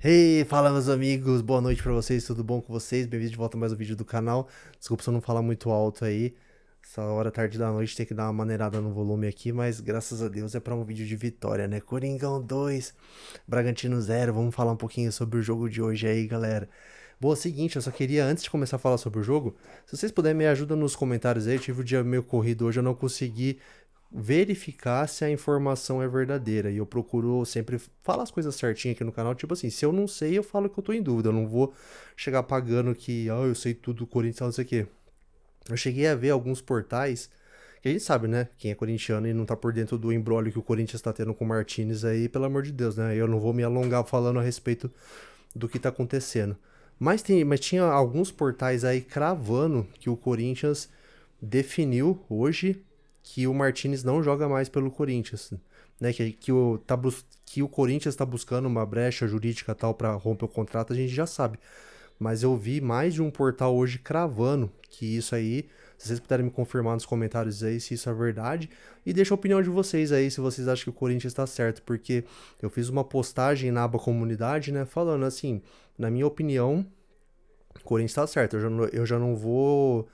Hey, fala meus amigos, boa noite pra vocês, tudo bom com vocês? Bem-vindos de volta a mais um vídeo do canal. Desculpa se eu não falar muito alto aí, essa hora tarde da noite tem que dar uma maneirada no volume aqui, mas graças a Deus é pra um vídeo de vitória, né? Coringão 2, Bragantino 0, vamos falar um pouquinho sobre o jogo de hoje aí, galera. Bom, é o seguinte, eu só queria, antes de começar a falar sobre o jogo, se vocês puderem me ajudar nos comentários aí, eu tive um dia meio corrido hoje, eu não consegui verificar se a informação é verdadeira. E eu procuro sempre falar as coisas certinho aqui no canal. Tipo assim, se eu não sei, eu falo que eu tô em dúvida. Eu não vou chegar pagando que, eu sei tudo do Corinthians, não sei o quê. Eu cheguei a ver alguns portais, que a gente sabe, né? Quem é corintiano e não tá por dentro do embrólio que o Corinthians tá tendo com o Martinez aí, pelo amor de Deus, né? Eu não vou me alongar falando a respeito do que tá acontecendo. Mas tinha alguns portais aí cravando que o Corinthians definiu hoje que o Martinez não joga mais pelo Corinthians, né? Que o Corinthians está buscando uma brecha jurídica tal para romper o contrato, a gente já sabe. Mas eu vi mais de um portal hoje cravando que isso aí, se vocês puderem me confirmar nos comentários aí se isso é verdade, e deixa a opinião de vocês aí se vocês acham que o Corinthians está certo, porque eu fiz uma postagem na aba comunidade, né, falando assim, na minha opinião, o Corinthians está certo. Eu já não vou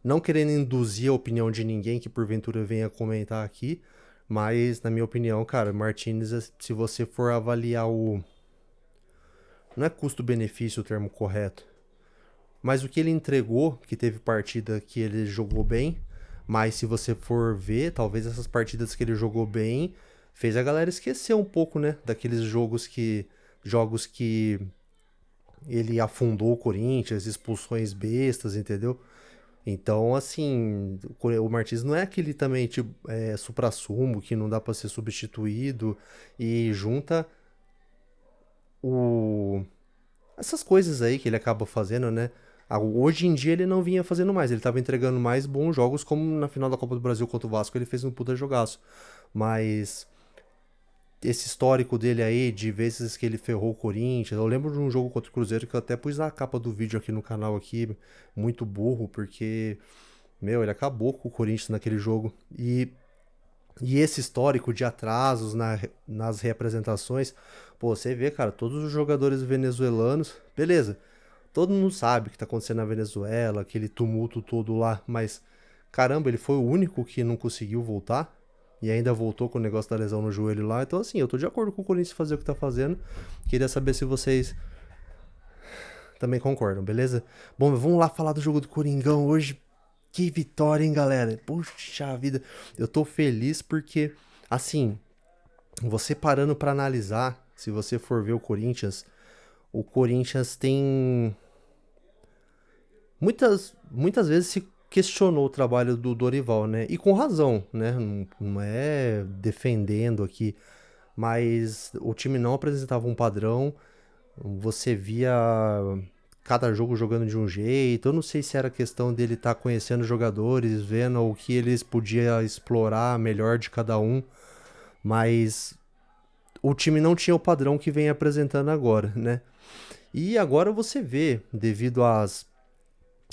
não querendo induzir a opinião de ninguém que porventura venha comentar aqui, mas na minha opinião, cara, Martinez, se você for avaliar o. Não é custo-benefício o termo correto, mas o que ele entregou, que teve partida que ele jogou bem, mas se você for ver, talvez essas partidas que ele jogou bem, fez a galera esquecer um pouco, né, daqueles jogos que ele afundou o Corinthians, expulsões bestas, entendeu? Então, assim, o Martins não é aquele também, tipo, suprassumo, que não dá pra ser substituído e junta o... essas coisas aí que ele acaba fazendo, né? Hoje em dia ele não vinha fazendo mais, ele tava entregando mais bons jogos, como na final da Copa do Brasil contra o Vasco, ele fez um puta jogaço. Mas esse histórico dele aí, de vezes que ele ferrou o Corinthians, eu lembro de um jogo contra o Cruzeiro que eu até pus na capa do vídeo aqui no canal aqui, muito burro, porque ele acabou com o Corinthians naquele jogo. E esse histórico de atrasos nas representações, pô, você vê, cara, todos os jogadores venezuelanos, beleza, todo mundo sabe o que tá acontecendo na Venezuela, aquele tumulto todo lá, mas caramba, ele foi o único que não conseguiu voltar e ainda voltou com o negócio da lesão no joelho lá. Então, assim, eu tô de acordo com o Corinthians fazer o que tá fazendo. Queria saber se vocês também concordam, beleza? Bom, vamos lá falar do jogo do Coringão hoje. Que vitória, hein, galera? Puxa vida. Eu tô feliz porque, assim, você parando pra analisar, se você for ver o Corinthians tem muitas vezes se questionou o trabalho do Dorival, né? E com razão, né? Não é defendendo aqui, mas o time não apresentava um padrão. Você via cada jogo jogando de um jeito. Eu não sei se era questão dele estar conhecendo os jogadores, vendo o que eles podiam explorar melhor de cada um, mas o time não tinha o padrão que vem apresentando agora, né? E agora você vê, devido aos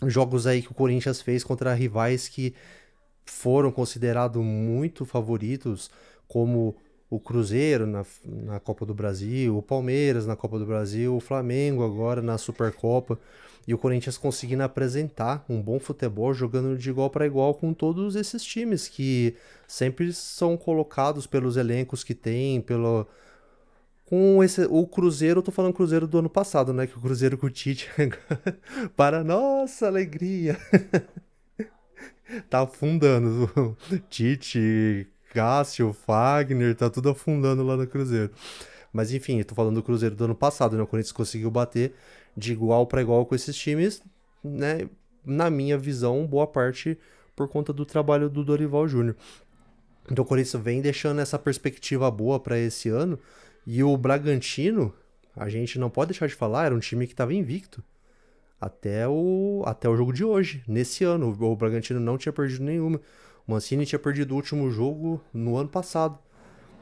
jogos aí que o Corinthians fez contra rivais que foram considerados muito favoritos, como o Cruzeiro na Copa do Brasil, o Palmeiras na Copa do Brasil, o Flamengo agora na Supercopa, e o Corinthians conseguindo apresentar um bom futebol, jogando de igual para igual com todos esses times que sempre são colocados pelos elencos que tem, o Cruzeiro, eu tô falando Cruzeiro do ano passado, né? Que o Cruzeiro com o Tite, para nossa alegria, tá afundando. Tite, Cássio, Fagner, tá tudo afundando lá no Cruzeiro. Mas enfim, eu tô falando do Cruzeiro do ano passado, né? O Corinthians conseguiu bater de igual para igual com esses times, né? Na minha visão, boa parte por conta do trabalho do Dorival Júnior. Então o Corinthians vem deixando essa perspectiva boa para esse ano. E o Bragantino, a gente não pode deixar de falar, era um time que estava invicto até o jogo de hoje, nesse ano. O Bragantino não tinha perdido nenhuma. O Mancini tinha perdido o último jogo no ano passado.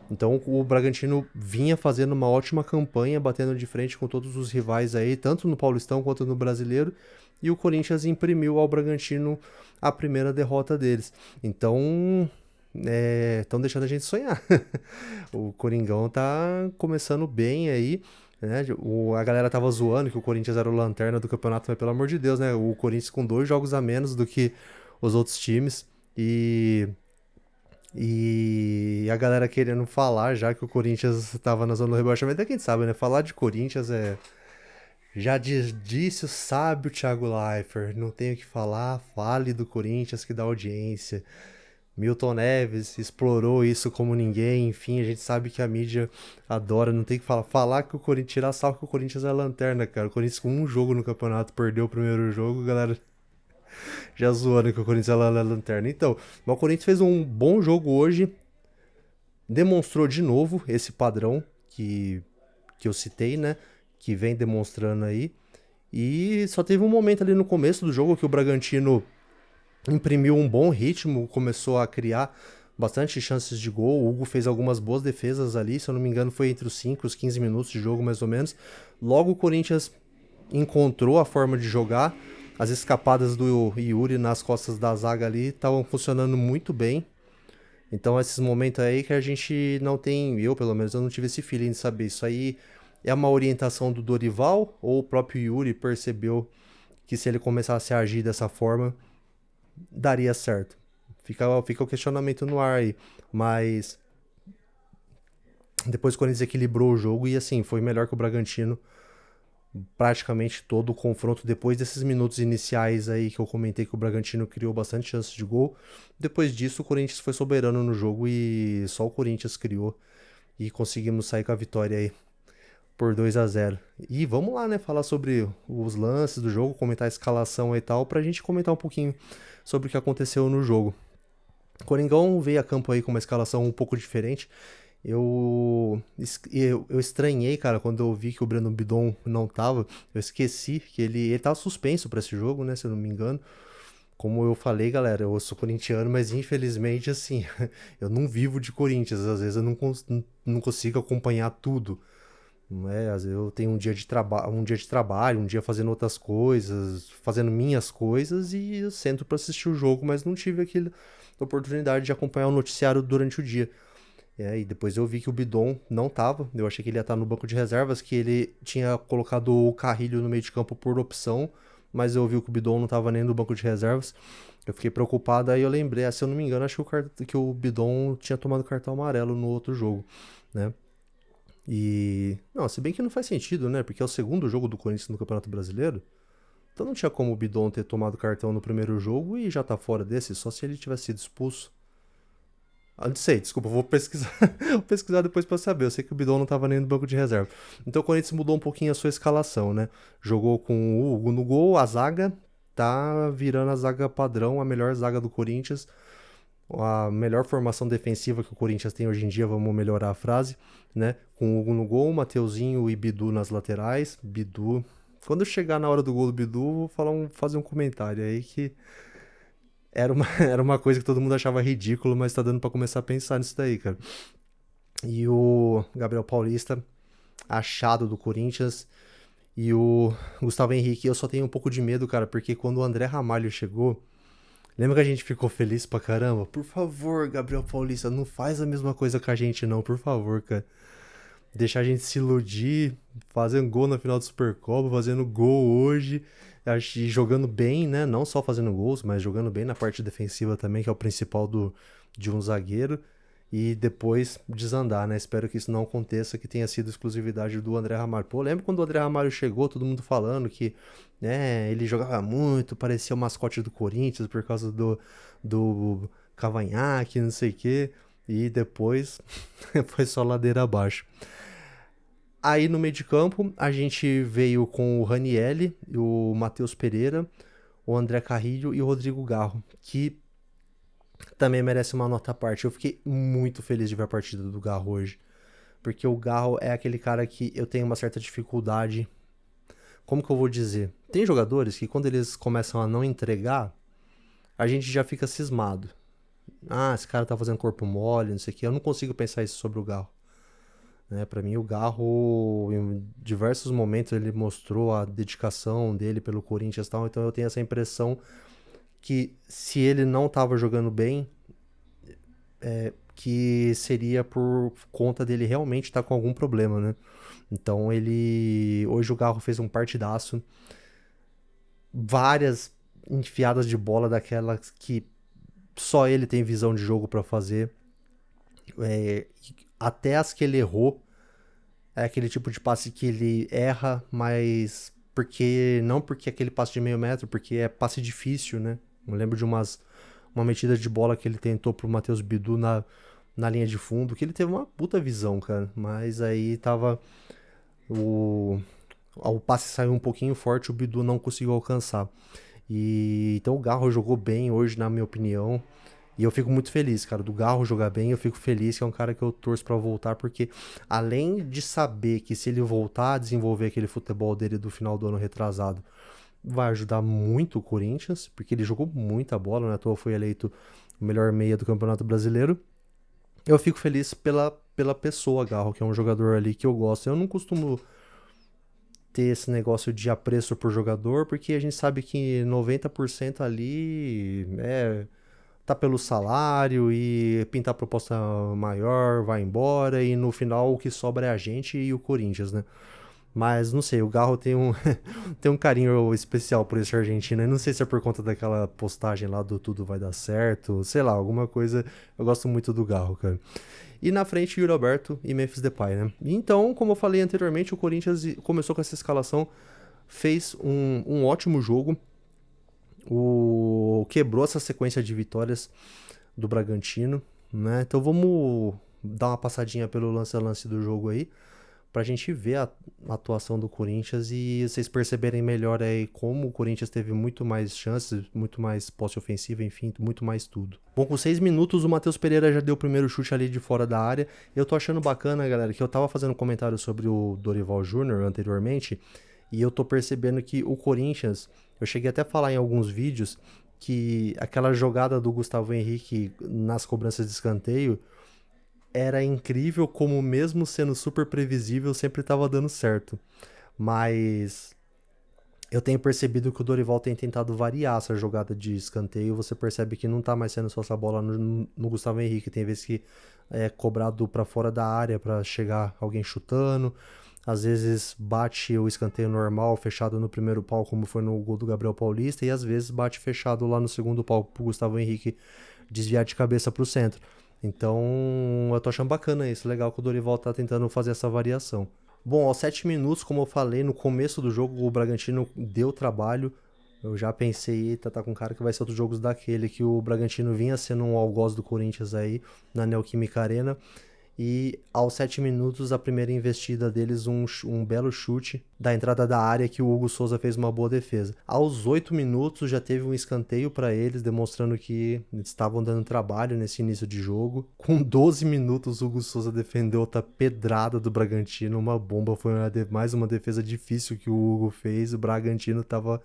Então o Bragantino vinha fazendo uma ótima campanha, batendo de frente com todos os rivais aí, tanto no Paulistão quanto no Brasileiro, e o Corinthians imprimiu ao Bragantino a primeira derrota deles. Então, estão deixando a gente sonhar. O Coringão tá começando bem aí. né? A galera tava zoando que o Corinthians era o lanterna do campeonato, mas pelo amor de Deus, né? O Corinthians com 2 jogos a menos do que os outros times. E a galera querendo falar já que o Corinthians tava na zona do rebaixamento. É quem sabe, né? Falar de Corinthians é. Já disse o sábio Thiago Leifert. Não tenho o que falar, fale do Corinthians que dá audiência. Milton Neves explorou isso como ninguém. Enfim, a gente sabe que a mídia adora. Não tem que falar. Falar que o Corinthians. Tirar salvo que o Corinthians é lanterna, cara. O Corinthians com um jogo no campeonato perdeu o primeiro jogo, galera. Já zoando que o Corinthians é lanterna. Então, o Corinthians fez um bom jogo hoje. Demonstrou de novo esse padrão que eu citei, né? Que vem demonstrando aí. E só teve um momento ali no começo do jogo que o Bragantino imprimiu um bom ritmo, começou a criar bastante chances de gol. O Hugo fez algumas boas defesas ali, se eu não me engano foi entre os 5 e os 15 minutos de jogo mais ou menos. Logo o Corinthians encontrou a forma de jogar. As escapadas do Yuri nas costas da zaga ali estavam funcionando muito bem. Então esses momentos aí que a gente não tem, eu pelo menos eu não tive esse feeling de saber. Isso aí é uma orientação do Dorival ou o próprio Yuri percebeu que se ele começasse a agir dessa forma, daria certo. Fica o questionamento no ar aí. Mas depois o Corinthians equilibrou o jogo e assim, foi melhor que o Bragantino praticamente todo o confronto. Depois desses minutos iniciais aí que eu comentei que o Bragantino criou bastante chances de gol, depois disso o Corinthians foi soberano no jogo e só o Corinthians criou e conseguimos sair com a vitória aí por 2-0. E vamos lá, né, falar sobre os lances do jogo, comentar a escalação e tal, pra gente comentar um pouquinho sobre o que aconteceu no jogo. O Coringão veio a campo aí com uma escalação um pouco diferente. Eu estranhei, cara, quando eu vi que o Breno Bidon não tava. Eu esqueci que ele tava suspenso pra esse jogo, né, se eu não me engano. Como eu falei, galera, eu sou corintiano, mas infelizmente, assim, eu não vivo de Corinthians. Às vezes eu não consigo acompanhar tudo. Não é? Às vezes eu tenho um dia de trabalho, um dia fazendo outras coisas, fazendo minhas coisas e eu sento pra assistir o jogo, mas não tive aquela oportunidade de acompanhar o noticiário durante o dia. E depois eu vi que o Bidon não tava. Eu achei que ele ia estar no banco de reservas, que ele tinha colocado o Carrilho no meio de campo por opção, mas eu vi que o Bidon não tava nem no banco de reservas. Eu fiquei preocupado, aí eu lembrei, se eu não me engano, acho que o Bidon tinha tomado cartão amarelo no outro jogo, né? E. Não, se bem que não faz sentido, né? Porque é o segundo jogo do Corinthians no Campeonato Brasileiro. Então não tinha como o Bidon ter tomado cartão no primeiro jogo e já tá fora desse, só se ele tivesse sido expulso. Ah, não sei, desculpa, vou pesquisar. Vou pesquisar depois pra saber. Eu sei que o Bidon não tava nem no banco de reserva. Então o Corinthians mudou um pouquinho a sua escalação, né? Jogou com o Hugo no gol, a zaga tá virando a zaga padrão, a melhor zaga do Corinthians. A melhor formação defensiva que o Corinthians tem hoje em dia, vamos melhorar a frase, né? Com o Hugo no gol, Mateuzinho e Bidu nas laterais. Bidu. Quando eu chegar na hora do gol do Bidu, vou fazer um comentário aí que era uma coisa que todo mundo achava ridículo, mas tá dando pra começar a pensar nisso daí, cara. E o Gabriel Paulista, achado do Corinthians. E o Gustavo Henrique, eu só tenho um pouco de medo, cara, porque quando o André Ramalho chegou, lembra que a gente ficou feliz pra caramba? Por favor, Gabriel Paulista, não faz a mesma coisa com a gente não, por favor, cara. Deixar a gente se iludir, fazendo gol na final do Supercopa, fazendo gol hoje, e jogando bem, né? Não só fazendo gols, mas jogando bem na parte defensiva também, que é o principal de um zagueiro. E depois desandar, né? Espero que isso não aconteça, que tenha sido exclusividade do André Ramalho. Pô, lembro quando o André Ramalho chegou, todo mundo falando que, né, ele jogava muito, parecia o mascote do Corinthians por causa do Cavanhaque, não sei o quê. E depois foi só ladeira abaixo. Aí no meio de campo, a gente veio com o Ranielli, o Matheus Pereira, o André Carrilho e o Rodrigo Garro, que também merece uma nota à parte. Eu fiquei muito feliz de ver a partida do Garro hoje, porque o Garro é aquele cara que eu tenho uma certa dificuldade. Como que eu vou dizer? Tem jogadores que quando eles começam a não entregar, a gente já fica cismado. Ah, esse cara tá fazendo corpo mole, não sei o que. Eu não consigo pensar isso sobre o Garro. Né? Para mim, o Garro, em diversos momentos, ele mostrou a dedicação dele pelo Corinthians e tal. Então eu tenho essa impressão que se ele não tava jogando bem, que seria por conta dele realmente estar com algum problema, né? Então hoje o Garro fez um partidaço, várias enfiadas de bola daquelas que só ele tem visão de jogo pra fazer. Até as que ele errou, é aquele tipo de passe que ele erra, mas não porque é aquele passe de meio metro, porque é passe difícil, né? Eu lembro de uma metida de bola que ele tentou pro Matheus Bidu na linha de fundo, que ele teve uma puta visão, cara. Mas aí tava. O passe saiu um pouquinho forte, o Bidu não conseguiu alcançar. Então o Garro jogou bem hoje, na minha opinião. E eu fico muito feliz, cara, do Garro jogar bem. Eu fico feliz que é um cara que eu torço pra voltar, porque além de saber que se ele voltar a desenvolver aquele futebol dele do final do ano retrasado, vai ajudar muito o Corinthians, porque ele jogou muita bola, né? À toa foi eleito o melhor meia do Campeonato Brasileiro. Eu fico feliz pela pessoa, Garro, que é um jogador ali que eu gosto. Eu não costumo ter esse negócio de apreço por jogador, porque a gente sabe que 90% ali tá pelo salário e pintar proposta maior, vai embora e no final o que sobra é a gente e o Corinthians, né? Mas não sei, o Garro tem tem um carinho especial por esse argentino. Eu não sei se é por conta daquela postagem lá do Tudo Vai Dar Certo, sei lá, alguma coisa. Eu gosto muito do Garro, cara. E na frente, Yuri Alberto e Memphis Depay, né? Então, como eu falei anteriormente, o Corinthians começou com essa escalação, fez um ótimo jogo, quebrou essa sequência de vitórias do Bragantino, né? Então vamos dar uma passadinha pelo lance a lance do jogo aí, pra gente ver a atuação do Corinthians e vocês perceberem melhor aí como o Corinthians teve muito mais chances, muito mais posse ofensiva, enfim, muito mais tudo. Bom, com 6 minutos o Matheus Pereira já deu o primeiro chute ali de fora da área. Eu tô achando bacana, galera, que eu tava fazendo um comentário sobre o Dorival Júnior anteriormente, e eu tô percebendo que o Corinthians, eu cheguei até a falar em alguns vídeos, que aquela jogada do Gustavo Henrique nas cobranças de escanteio, era incrível como mesmo sendo super previsível, sempre estava dando certo. Mas eu tenho percebido que o Dorival tem tentado variar essa jogada de escanteio. Você percebe que não tá mais sendo só essa bola no Gustavo Henrique. Tem vezes que é cobrado para fora da área para chegar alguém chutando. Às vezes bate o escanteio normal, fechado no primeiro pau, como foi no gol do Gabriel Paulista. E às vezes bate fechado lá no segundo pau pro Gustavo Henrique desviar de cabeça pro centro. Então, eu tô achando bacana isso, legal que o Dorival tá tentando fazer essa variação. Bom, aos 7 minutos, como eu falei, no começo do jogo, o Bragantino deu trabalho. Eu já pensei, tá com cara que vai ser outros jogos daquele, que o Bragantino vinha sendo um algoz do Corinthians aí, na Neoquímica Arena. E aos 7 minutos, a primeira investida deles, um belo chute da entrada da área que o Hugo Souza fez uma boa defesa. Aos 8 minutos já teve um escanteio para eles, demonstrando que estavam dando trabalho nesse início de jogo. Com 12 minutos, o Hugo Souza defendeu outra pedrada do Bragantino, uma bomba, foi mais uma defesa difícil que o Hugo fez. O Bragantino tava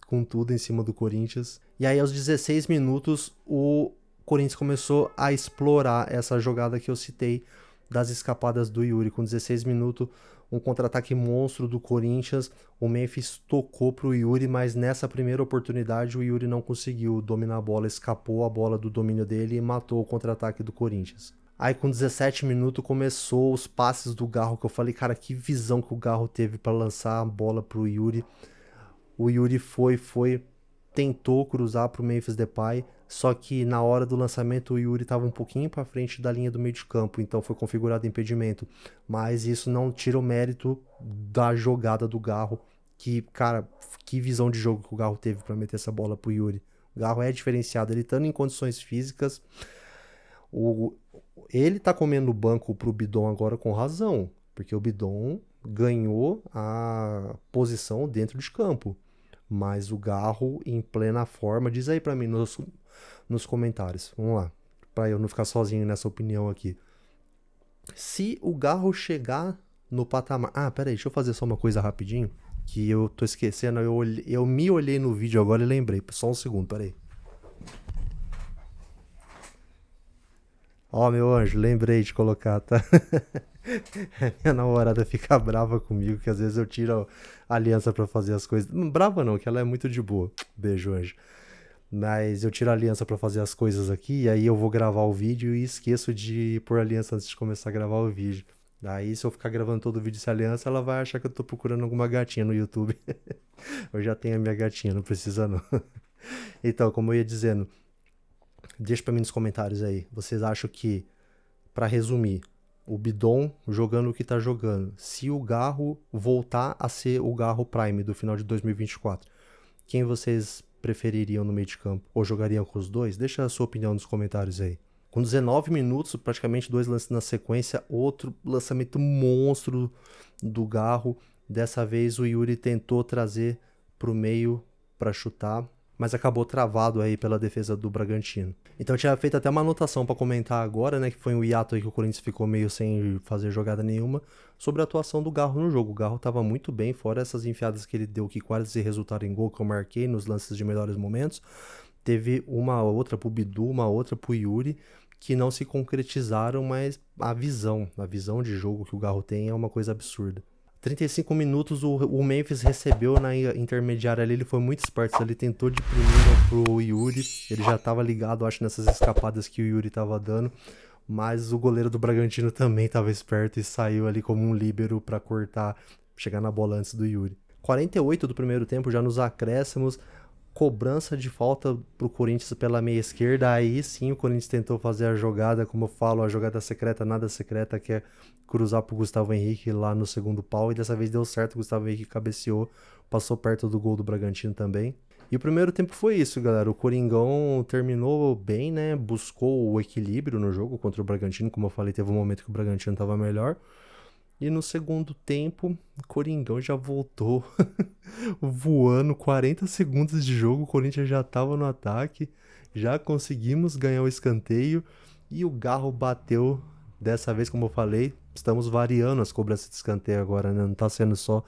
com tudo em cima do Corinthians. E aí aos 16 minutos, o Corinthians começou a explorar essa jogada que eu citei das escapadas do Yuri. Com 16 minutos, um contra-ataque monstro do Corinthians, o Memphis tocou pro Yuri, mas nessa primeira oportunidade o Yuri não conseguiu dominar a bola, escapou a bola do domínio dele e matou o contra-ataque do Corinthians. Aí com 17 minutos começou os passes do Garro, que eu falei, cara, que visão que o Garro teve para lançar a bola pro Yuri. O Yuri tentou cruzar pro Memphis Depay, só que na hora do lançamento o Yuri estava um pouquinho para frente da linha do meio de campo, então foi configurado impedimento. Mas isso não tira o mérito da jogada do Garro, que, cara, que visão de jogo que o Garro teve para meter essa bola pro Yuri. O Garro é diferenciado, ele estando em condições físicas, ele tá comendo o banco pro Bidon agora com razão, porque o Bidon ganhou a posição dentro de campo. Mas o Garro em plena forma, diz aí pra mim nos comentários, vamos lá, pra eu não ficar sozinho nessa opinião aqui. Se o Garro chegar no patamar... Ah, peraí, deixa eu fazer só uma coisa rapidinho, que eu tô esquecendo, eu me olhei no vídeo agora e lembrei, só um segundo, peraí. Ó, meu anjo, lembrei de colocar, tá? Minha namorada fica brava comigo, que às vezes eu tiro a aliança pra fazer as coisas. Brava não, que ela é muito de boa. Beijo, anjo. Mas eu tiro a aliança pra fazer as coisas aqui, e aí eu vou gravar o vídeo e esqueço de pôr a aliança antes de começar a gravar o vídeo. Daí, se eu ficar gravando todo o vídeo sem aliança, ela vai achar que eu tô procurando alguma gatinha no YouTube. Eu já tenho a minha gatinha, não precisa não. Então, como eu ia dizendo, deixa pra mim nos comentários aí. Vocês acham que, pra resumir, o Bidon jogando o que tá jogando, se o Garro voltar a ser o Garro Prime do final de 2024, quem vocês prefeririam no meio de campo? Ou jogariam com os dois? Deixa a sua opinião nos comentários aí. Com 19 minutos, praticamente 2 lances na sequência, outro lançamento monstro do Garro. Dessa vez o Yuri tentou trazer pro meio para chutar, mas acabou travado aí pela defesa do Bragantino. Então eu tinha feito até uma anotação para comentar agora, né, que foi um hiato aí que o Corinthians ficou meio sem fazer jogada nenhuma, sobre a atuação do Garro no jogo. O Garro tava muito bem, fora essas enfiadas que ele deu que quase resultaram em gol, que eu marquei nos lances de melhores momentos. Teve uma outra pro Bidu, uma outra pro Yuri, que não se concretizaram, mas a visão de jogo que o Garro tem é uma coisa absurda. 35 minutos o Memphis recebeu na intermediária ali, ele foi muito esperto, ele tentou de primeira pro Yuri, ele já tava ligado, acho, nessas escapadas que o Yuri tava dando, mas o goleiro do Bragantino também tava esperto e saiu ali como um líbero pra cortar, chegar na bola antes do Yuri. 48 do primeiro tempo, já nos acréscimos, cobrança de falta pro Corinthians pela meia esquerda, aí sim o Corinthians tentou fazer a jogada, como eu falo, a jogada secreta, nada secreta, que é cruzar pro Gustavo Henrique lá no segundo pau, e dessa vez deu certo, o Gustavo Henrique cabeceou, passou perto do gol do Bragantino também. E o primeiro tempo foi isso, galera, o Coringão terminou bem, né, buscou o equilíbrio no jogo contra o Bragantino, como eu falei, teve um momento que o Bragantino tava melhor, e no segundo tempo, o Coringão já voltou voando, 40 segundos de jogo, o Corinthians já estava no ataque, já conseguimos ganhar o escanteio e o Garro bateu, dessa vez, como eu falei, estamos variando as cobranças de escanteio agora, né? Não tá sendo só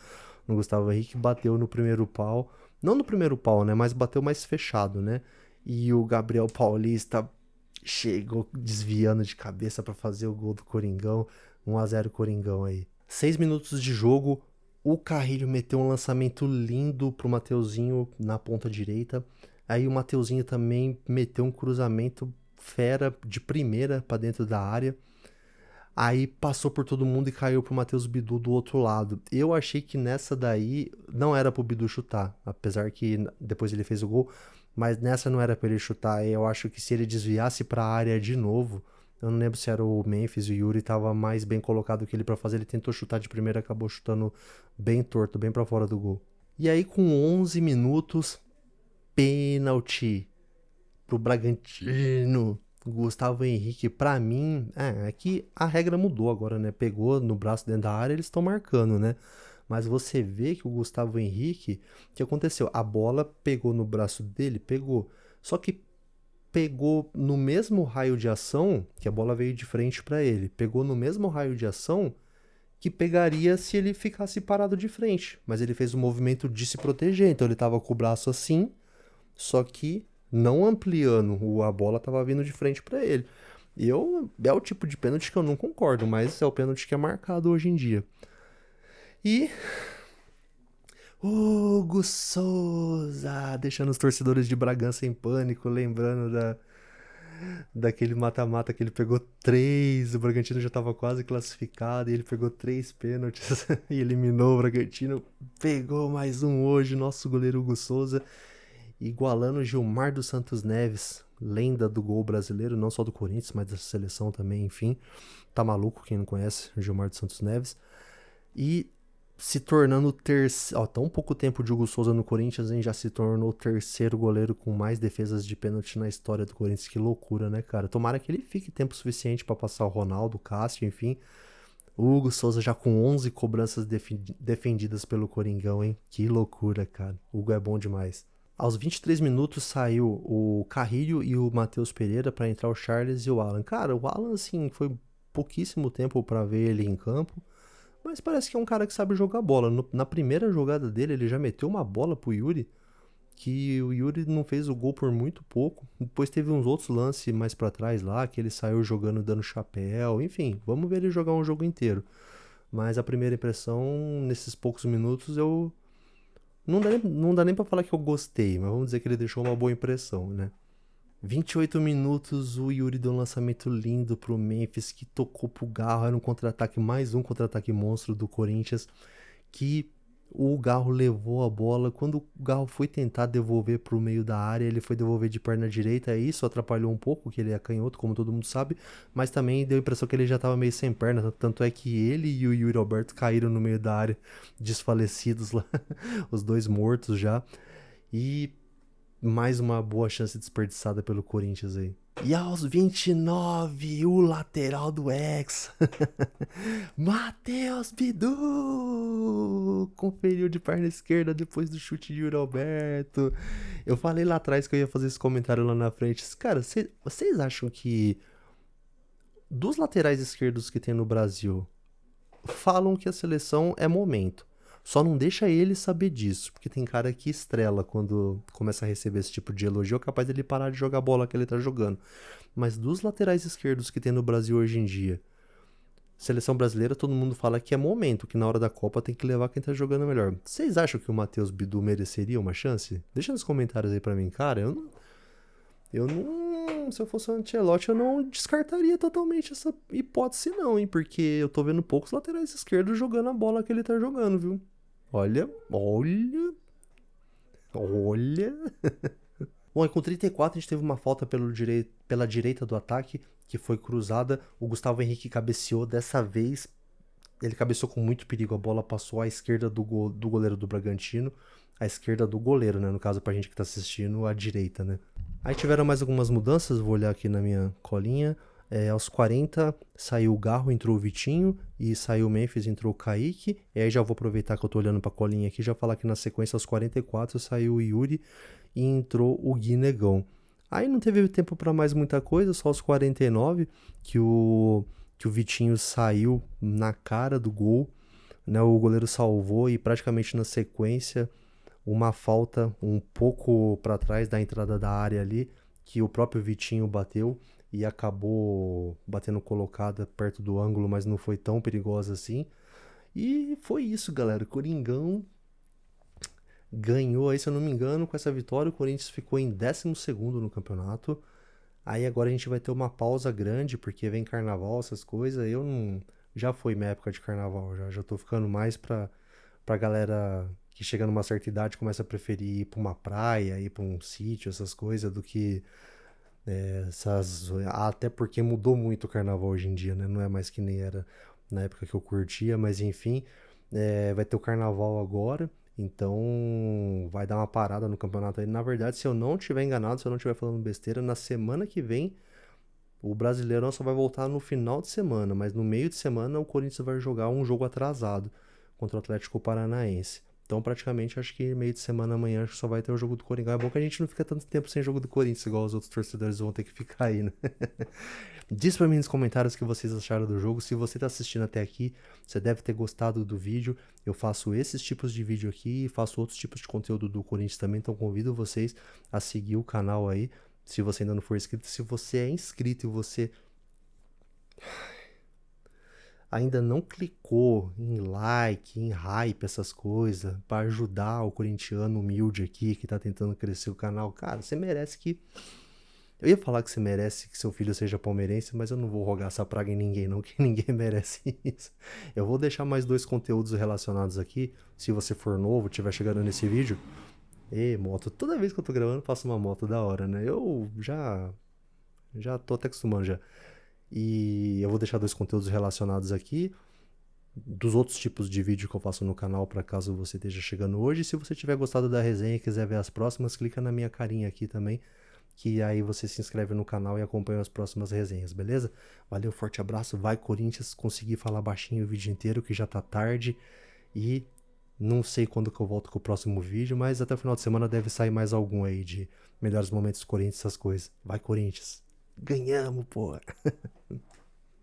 no Gustavo Henrique, bateu no primeiro pau, não no primeiro pau, né? Mas bateu mais fechado, né? E o Gabriel Paulista chegou desviando de cabeça para fazer o gol do Coringão, 1-0 Coringão aí. 6 minutos de jogo, o Carrilho meteu um lançamento lindo pro Mateuzinho na ponta direita. Aí o Mateuzinho também meteu um cruzamento fera de primeira para dentro da área. Aí passou por todo mundo e caiu pro Matheus Bidu do outro lado. Eu achei que nessa daí não era pro Bidu chutar, apesar que depois ele fez o gol, mas nessa não era pra ele chutar. Eu acho que se ele desviasse pra área de novo, eu não lembro se era o Memphis, o Yuri tava mais bem colocado que ele pra fazer, ele tentou chutar de primeira, acabou chutando bem torto, bem pra fora do gol. E aí com 11 minutos, pênalti pro Bragantino. Gustavo Henrique, pra mim, é que a regra mudou agora, né? Pegou no braço dentro da área, eles estão marcando, né? Mas você vê que o Gustavo Henrique, o que aconteceu? A bola pegou no braço dele, pegou. Só que pegou no mesmo raio de ação, que a bola veio de frente pra ele, pegou no mesmo raio de ação que pegaria se ele ficasse parado de frente. Mas ele fez o movimento de se proteger, então ele tava com o braço assim, só que não ampliando, a bola tava vindo de frente pra ele. É o tipo de pênalti que eu não concordo, mas é o pênalti que é marcado hoje em dia. E Hugo Souza, deixando os torcedores de Bragança em pânico, lembrando daquele mata-mata que ele pegou 3, o Bragantino já tava quase classificado e ele pegou 3 pênaltis e eliminou o Bragantino. Pegou mais um hoje, nosso goleiro Hugo Souza, igualando o Gilmar dos Santos Neves, lenda do gol brasileiro, não só do Corinthians, mas da seleção também, enfim. Tá maluco quem não conhece o Gilmar dos Santos Neves. E se tornando o terceiro... tão pouco tempo de Hugo Souza no Corinthians, hein, já se tornou o terceiro goleiro com mais defesas de pênalti na história do Corinthians. Que loucura, né, cara? Tomara que ele fique tempo suficiente para passar o Ronaldo, o Cássio, enfim. O Hugo Souza já com 11 cobranças defendidas pelo Coringão, hein? Que loucura, cara. O Hugo é bom demais. Aos 23 minutos saiu o Carrilho e o Matheus Pereira para entrar o Charles e o Alan. Cara, o Alan, assim, foi pouquíssimo tempo para ver ele em campo, mas parece que é um cara que sabe jogar bola. Na primeira jogada dele, ele já meteu uma bola pro Yuri, que o Yuri não fez o gol por muito pouco. Depois teve uns outros lances mais para trás lá, que ele saiu jogando, dando chapéu. Enfim, vamos ver ele jogar um jogo inteiro. Mas a primeira impressão, nesses poucos minutos, eu Não dá nem pra falar que eu gostei, mas vamos dizer que ele deixou uma boa impressão, né? 28 minutos, o Yuri deu um lançamento lindo pro Memphis, que tocou pro Garro, era um contra-ataque, mais um contra-ataque monstro do Corinthians, que o Garro levou a bola. Quando o Garro foi tentar devolver pro meio da área, ele foi devolver de perna direita, e isso atrapalhou um pouco, que ele é canhoto, como todo mundo sabe, mas também deu a impressão que ele já tava meio sem perna, tanto é que ele e o Yuri Alberto caíram no meio da área, desfalecidos lá, os dois mortos já, e mais uma boa chance desperdiçada pelo Corinthians aí. E aos 29, o lateral do Hexa, Matheus Bidu, conferiu de perna esquerda depois do chute de Yuri Alberto. Eu falei lá atrás que eu ia fazer esse comentário lá na frente. Cara, vocês acham que dos laterais esquerdos que tem no Brasil, falam que a seleção é momento? Só não deixa ele saber disso, porque tem cara que estrela quando começa a receber esse tipo de elogio, é capaz dele parar de jogar a bola que ele tá jogando. Mas dos laterais esquerdos que tem no Brasil hoje em dia, seleção brasileira, todo mundo fala que é momento, que na hora da Copa tem que levar quem tá jogando melhor. Vocês acham que o Matheus Bidu mereceria uma chance? Deixa nos comentários aí pra mim, cara. Eu não, se eu fosse o Ancelotti, eu não descartaria totalmente essa hipótese não, hein? Porque eu tô vendo poucos laterais esquerdos jogando a bola que ele tá jogando, viu? Olha. Bom, e com 34 a gente teve uma falta pela direita do ataque, que foi cruzada. O Gustavo Henrique cabeceou dessa vez. Ele cabeceou com muito perigo. A bola passou à esquerda do goleiro do Bragantino. À esquerda do goleiro, né? No caso, pra gente que tá assistindo, à direita, né? Aí tiveram mais algumas mudanças. Vou olhar aqui na minha colinha. Aos 40 saiu o Garro, entrou o Vitinho, e saiu o Memphis, entrou o Kaique. E aí já vou aproveitar que eu tô olhando pra colinha aqui, já falar que na sequência aos 44 saiu o Yuri e entrou o Guinegão. Aí não teve tempo pra mais muita coisa, só aos 49 que o Vitinho saiu na cara do gol, né? O goleiro salvou e praticamente na sequência uma falta um pouco pra trás da entrada da área ali, que o próprio Vitinho bateu e acabou batendo colocada perto do ângulo, mas não foi tão perigosa assim. E foi isso, galera. O Coringão ganhou aí, se eu não me engano, com essa vitória. O Corinthians ficou em 12º no campeonato. Aí agora a gente vai ter uma pausa grande, porque vem carnaval, essas coisas. Eu não. Já foi minha época de carnaval, já tô ficando mais pra galera que chega numa certa idade começa a preferir ir pra uma praia, ir pra um sítio, essas coisas, do que até porque mudou muito o carnaval hoje em dia, né? Não é mais que nem era na época que eu curtia, mas enfim, vai ter o carnaval agora, então vai dar uma parada no campeonato aí. Na verdade, se eu não tiver enganado, se eu não estiver falando besteira, na semana que vem o Brasileirão só vai voltar no final de semana, mas no meio de semana o Corinthians vai jogar um jogo atrasado contra o Atlético Paranaense. Então, praticamente, acho que meio de semana amanhã acho que só vai ter o jogo do Coringão. É bom que a gente não fica tanto tempo sem jogo do Corinthians, igual os outros torcedores vão ter que ficar aí, né? Diz pra mim nos comentários o que vocês acharam do jogo. Se você tá assistindo até aqui, você deve ter gostado do vídeo. Eu faço esses tipos de vídeo aqui e faço outros tipos de conteúdo do Corinthians também. Então, convido vocês a seguir o canal aí, se você ainda não for inscrito. Se você é inscrito e você ainda não clicou em like, em hype, essas coisas, pra ajudar o corintiano humilde aqui que tá tentando crescer o canal, cara, você merece que... Eu ia falar que você merece que seu filho seja palmeirense, mas eu não vou rogar essa praga em ninguém não, que ninguém merece isso. Eu vou deixar mais 2 conteúdos relacionados aqui, se você for novo, estiver chegando nesse vídeo. Moto, toda vez que eu tô gravando, faço uma moto da hora, né? Eu já tô até acostumando já. E eu vou deixar 2 conteúdos relacionados aqui, dos outros tipos de vídeo que eu faço no canal, para caso você esteja chegando hoje. Se você tiver gostado da resenha e quiser ver as próximas, clica na minha carinha aqui também, que aí você se inscreve no canal e acompanha as próximas resenhas, beleza? Valeu, forte abraço, vai Corinthians, consegui falar baixinho o vídeo inteiro, que já tá tarde, e não sei quando que eu volto com o próximo vídeo, mas até o final de semana deve sair mais algum aí de melhores momentos do Corinthians, essas coisas. Vai Corinthians, ganhamos, porra!